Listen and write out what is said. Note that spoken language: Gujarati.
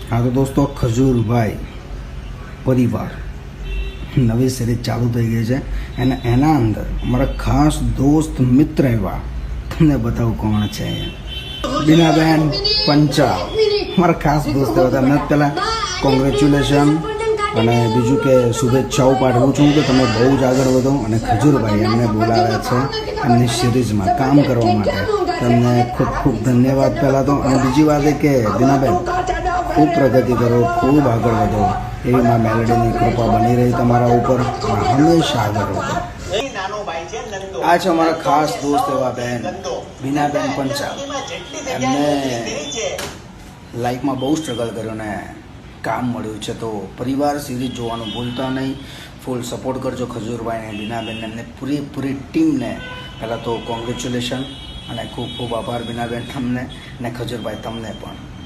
हाँ तो दोस्तों ખજૂરભાઈ પરિવાર નવી સિરીઝ ચાલુ થઈ ગઈ છે અને એના અંદર અમારા ખાસ દોસ્ત મિત્ર એવા તમને બતાવું કોણ છે બીનાબેન પંચાલ મારા ખાસ દોસ્ત એવા તમને પહેલાં કોંગ્રેચ્યુલેશન અને બીજું કે શુભેચ્છાઓ પાઠવું છું કે તમે બહુ જ આગળ વધો અને ખજૂરભાઈ એમને બોલાવ્યા છે એમની સિરીઝમાં કામ કરવા માટે તમને ખૂબ ખૂબ ધન્યવાદ પહેલાં તો અને બીજી વાત એ કે બીનાબેન ખૂબ પ્રગતિ કરો ખૂબ આગળ વધો એવી માં મેલેડીની કૃપા બની રહી તમારા ઉપર હંમેશા આગળ વધો આ છે અમારા ખાસ દોસ્ત એવા બેન બીનાબેન પંચાલ એમને લાઈફમાં બહુ સ્ટ્રગલ કર્યો ને કામ મળ્યું છે તો પરિવાર સિરીઝ જોવાનું ભૂલતા નહીં ફૂલ સપોર્ટ કરજો ખજૂરભાઈને બીનાબેન એમને પૂરી ટીમને પહેલાં તો કોંગ્રેચ્યુલેશન અને ખૂબ ખૂબ આભાર બીનાબેન તમને ને ખજૂરભાઈ તમને પણ